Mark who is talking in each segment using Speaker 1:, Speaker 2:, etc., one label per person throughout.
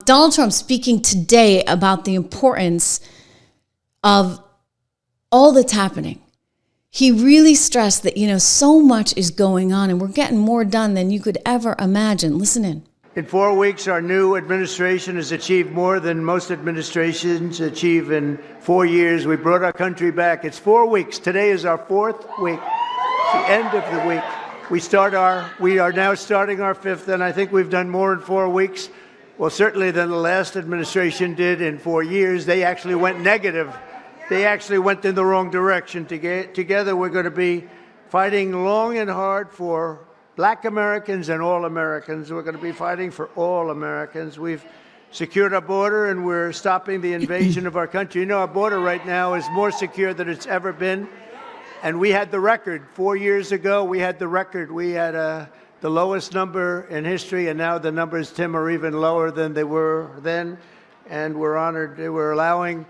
Speaker 1: Donald Trump speaking today about the importance of all that's happening. He really stressed that, so much is going on and we're getting more done than you could ever imagine. Listen in.
Speaker 2: In 4 weeks, our new administration has achieved more than most administrations achieve in 4 years. We brought our country back. It's 4 weeks. Today is our 4th week. It's the end of the week. We are now starting our 5th, and I think we've done more in 4 weeks. Well, certainly than the last administration did in 4 years. They actually went negative. They actually went in the wrong direction. Together, we're going to be fighting long and hard for Black Americans and all Americans. We're going to be fighting for all Americans. We've secured our border, and we're stopping the invasion of our country. Our border right now is more secure than it's ever been. And we had the record. 4 years ago, we had the record. We had the lowest number in history, and now the numbers, Tim, are even lower than they were then. And we're honored. We're allowing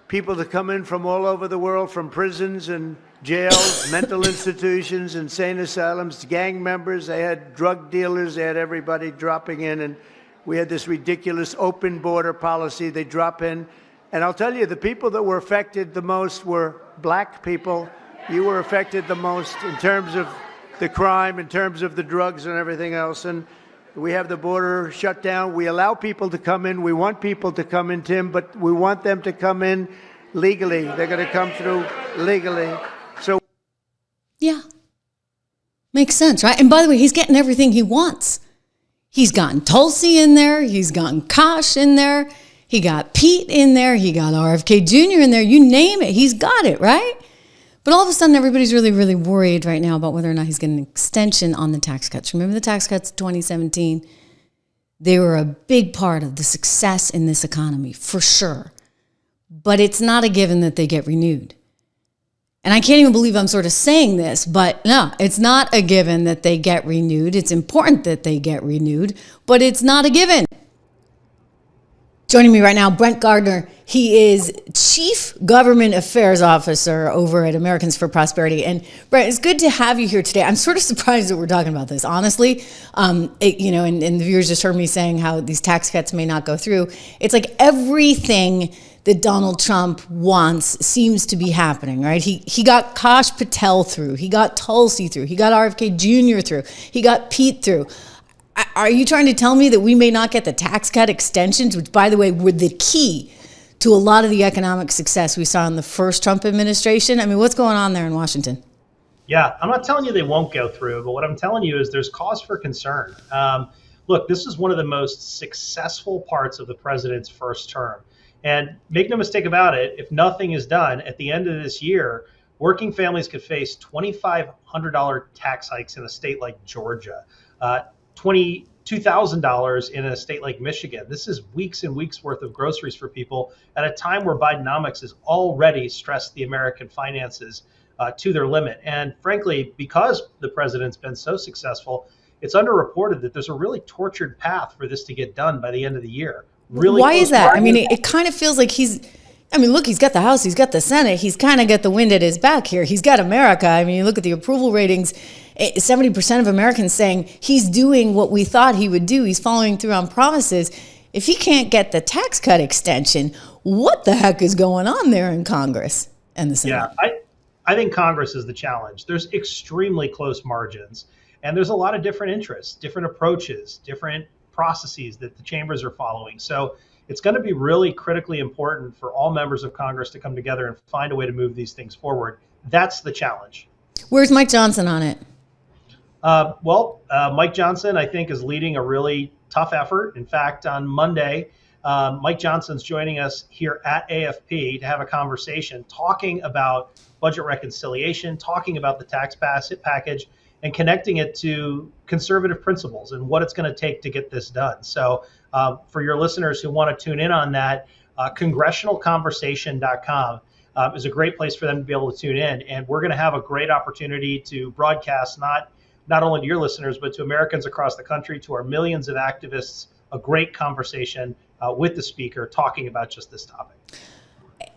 Speaker 2: people to come in from all over the world, from prisons and jails, mental institutions, insane asylums, gang members. They had drug dealers. They had everybody dropping in. And we had this ridiculous open border policy. They drop in. And I'll tell you, the people that were affected the most were Black people. You were affected the most in terms of the crime, in terms of the drugs and everything else. And we have the border shut down. We allow people to come in. We want people to come in, Tim, but we want them to come in legally. They're going to come through legally. So,
Speaker 1: yeah, makes sense, right? And by the way, he's getting everything he wants. He's gotten Tulsi in there. He's gotten Kosh in there. He got Pete in there. He got RFK Jr. in there. You name it. He's got it, right? But all of a sudden, everybody's really, really worried right now about whether or not he's getting an extension on the tax cuts. Remember the tax cuts in 2017? They were a big part of the success in this economy, for sure. But it's not a given that they get renewed. And I can't even believe I'm sort of saying this, but no, it's not a given that they get renewed. It's important that they get renewed, but it's not a given. Joining me right now, Brent Garnder. He is Chief Government Affairs Officer over at Americans for Prosperity. And Brent, it's good to have you here today. I'm sort of surprised that we're talking about this, honestly. And the viewers just heard me saying how these tax cuts may not go through. It's like everything that Donald Trump wants seems to be happening, right? He got Kosh Patel through. He got Tulsi through. He got RFK Jr. through. He got Pete through. Are you trying to tell me that we may not get the tax cut extensions, which, by the way, were the key to a lot of the economic success we saw in the first Trump administration? I mean, what's going on there in Washington?
Speaker 3: Yeah, I'm not telling you they won't go through, but what I'm telling you is there's cause for concern. Look, this is one of the most successful parts of the president's first term. And make no mistake about it, if nothing is done at the end of this year, working families could face $2,500 tax hikes in a state like Georgia. $22,000 in a state like Michigan. This is weeks and weeks worth of groceries for people at a time where Bidenomics has already stressed the American finances to their limit. And frankly, because the president's been so successful, it's underreported that there's a really tortured path for this to get done by the end of the year. Really,
Speaker 1: why is that? I mean, it kind of feels like he's got the House, he's got the Senate, he's kind of got the wind at his back here. He's got America. I mean, you look at the approval ratings, 70% of Americans saying he's doing what we thought he would do. He's following through on promises. If he can't get the tax cut extension, what the heck is going on there in Congress and the Senate?
Speaker 3: Yeah, I think Congress is the challenge. There's extremely close margins, and there's a lot of different interests, different approaches, different processes that the chambers are following. So it's going to be really critically important for all members of Congress to come together and find a way to move these things forward. That's the challenge.
Speaker 1: Where's Mike Johnson on it?
Speaker 3: Mike Johnson, I think, is leading a really tough effort. In fact, on Monday, Mike Johnson's joining us here at AFP to have a conversation talking about budget reconciliation, talking about the tax package, and connecting it to conservative principles and what it's going to take to get this done. So for your listeners who want to tune in on that, congressionalconversation.com is a great place for them to be able to tune in. And we're going to have a great opportunity to broadcast not only to your listeners, but to Americans across the country, to our millions of activists, a great conversation with the speaker talking about just this topic.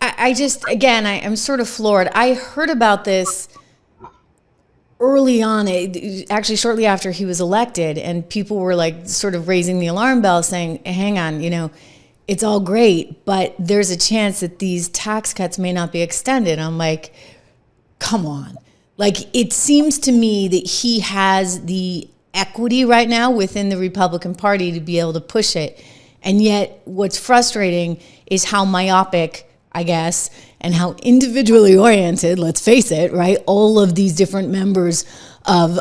Speaker 1: I'm sort of floored. I heard about this early on, actually shortly after he was elected, and people were like sort of raising the alarm bell saying, hang on, it's all great, but there's a chance that these tax cuts may not be extended. I'm like, come on. Like, it seems to me that he has the equity right now within the Republican Party to be able to push it. And yet what's frustrating is how myopic, I guess, and how individually oriented, let's face it, right, all of these different members of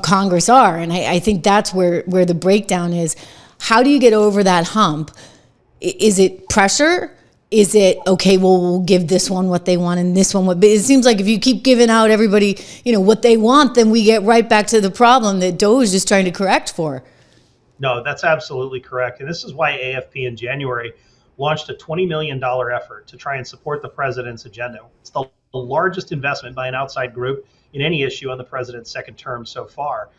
Speaker 1: Congress are. And I think that's where the breakdown is. How do you get over that hump? Is it pressure? Is it, okay, well, we'll give this one what they want and this one what? But it seems like if you keep giving out everybody, what they want, then we get right back to the problem that Doe is just trying to correct for.
Speaker 3: No, that's absolutely correct. And this is why AFP in January launched a $20 million effort to try and support the president's agenda. It's the largest investment by an outside group in any issue on the president's second term so far.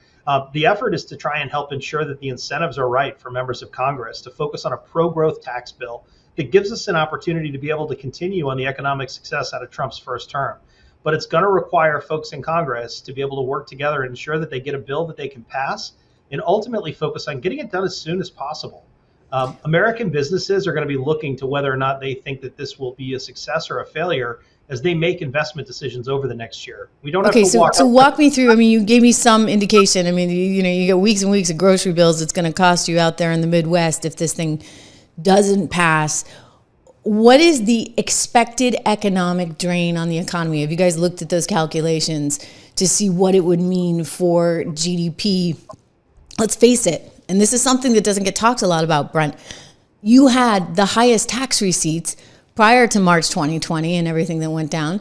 Speaker 3: The effort is to try and help ensure that the incentives are right for members of Congress to focus on a pro-growth tax bill that gives us an opportunity to be able to continue on the economic success out of Trump's first term. But it's going to require folks in Congress to be able to work together and ensure that they get a bill that they can pass and ultimately focus on getting it done as soon as possible. American businesses are going to be looking to whether or not they think that this will be a success or a failure as they make investment decisions over the next year. We don't have to
Speaker 1: walk me through. I mean, you gave me some indication. I mean, you get weeks and weeks of grocery bills it's going to cost you out there in the Midwest if this thing doesn't pass. What is the expected economic drain on the economy? Have you guys looked at those calculations to see what it would mean for GDP? Let's face it, and this is something that doesn't get talked a lot about, Brent. You had the highest tax receipts prior to March 2020 and everything that went down,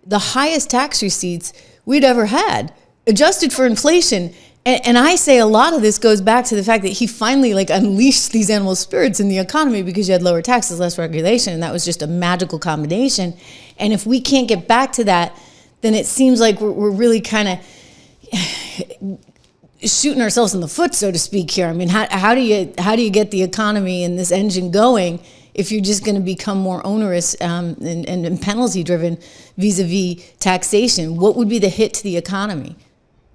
Speaker 1: the highest tax receipts we'd ever had, adjusted for inflation. And I say a lot of this goes back to the fact that he finally unleashed these animal spirits in the economy because you had lower taxes, less regulation, and that was just a magical combination. And if we can't get back to that, then it seems like we're really kind of shooting ourselves in the foot, so to speak, here. I mean, how do you get the economy and this engine going if you're just going to become more onerous and penalty driven vis-a-vis taxation? What would be the hit to the economy?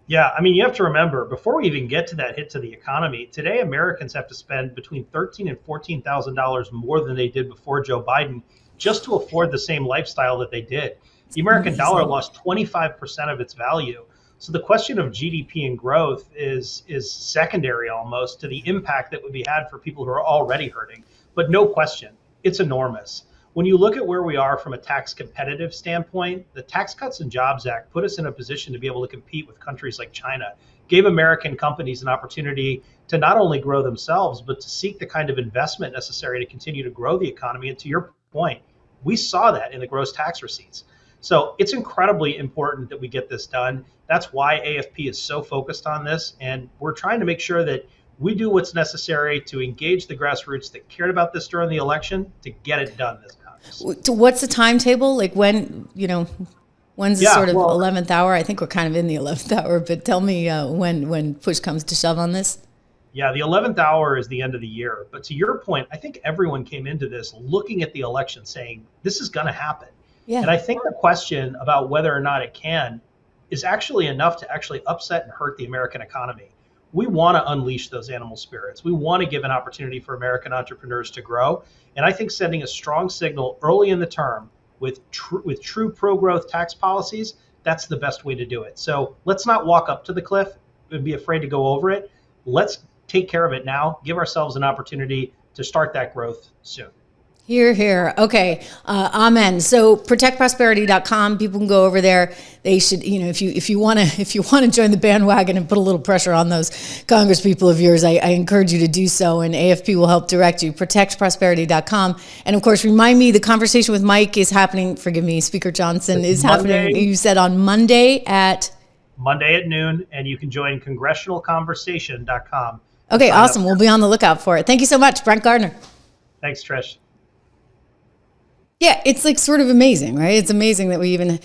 Speaker 3: Yeah, I mean, you have to remember, before we even get to that hit to the economy, today Americans have to spend between $13,000 and $14,000 more than they did before Joe Biden just to afford the same lifestyle that they did. The American dollar lost 25% of its value. So the question of GDP and growth is secondary almost to the impact that would be had for people who are already hurting. But no question, it's enormous. When you look at where we are from a tax competitive standpoint, the Tax Cuts and Jobs Act put us in a position to be able to compete with countries like China, gave American companies an opportunity to not only grow themselves, but to seek the kind of investment necessary to continue to grow the economy. And to your point, we saw that in the gross tax receipts. So it's incredibly important that we get this done. That's why AFP is so focused on this. And we're trying to make sure that we do what's necessary to engage the grassroots that cared about this during the election to get it done this Congress.
Speaker 1: So what's the timetable? Like when's the sort of 11th hour? I think we're kind of in the 11th hour, but tell me when push comes to shove on this.
Speaker 3: Yeah, the 11th hour is the end of the year. But to your point, I think everyone came into this looking at the election saying, this is going to happen. Yeah. And I think the question about whether or not it can is actually enough to actually upset and hurt the American economy. We want to unleash those animal spirits. We want to give an opportunity for American entrepreneurs to grow. And I think sending a strong signal early in the term with true pro-growth tax policies, that's the best way to do it. So let's not walk up to the cliff and be afraid to go over it. Let's take care of it now, give ourselves an opportunity to start that growth soon.
Speaker 1: Hear, hear. Okay. Amen. So protectprosperity.com. People can go over there. They should, if you want to join the bandwagon and put a little pressure on those Congress people of yours, I encourage you to do so. And AFP will help direct you. Protectprosperity.com. And of course, remind me, the conversation with Mike is happening. Forgive me, Speaker Johnson is happening. You said on Monday at
Speaker 3: noon, and you can join congressionalconversation.com.
Speaker 1: Okay. Awesome. We'll be on the lookout for it. Thank you so much, Brent Garnder.
Speaker 3: Thanks, Trish.
Speaker 1: Yeah, it's sort of amazing, right? It's amazing that we even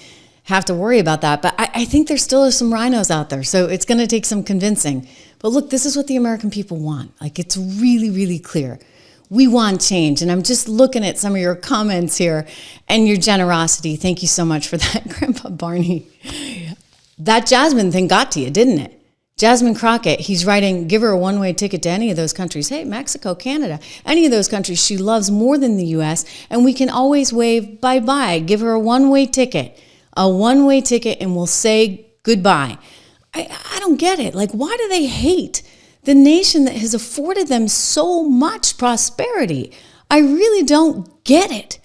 Speaker 1: have to worry about that. But I think there still are some RINOs out there. So it's going to take some convincing. But look, this is what the American people want. It's really, really clear. We want change. And I'm just looking at some of your comments here and your generosity. Thank you so much for that, Grandpa Barney. That Jasmine thing got to you, didn't it? Jasmine Crockett, he's writing, give her a one-way ticket to any of those countries. Hey, Mexico, Canada, any of those countries she loves more than the U.S., and we can always wave bye-bye. Give her a one-way ticket, and we'll say goodbye. I don't get it. Like, why do they hate the nation that has afforded them so much prosperity? I really don't get it.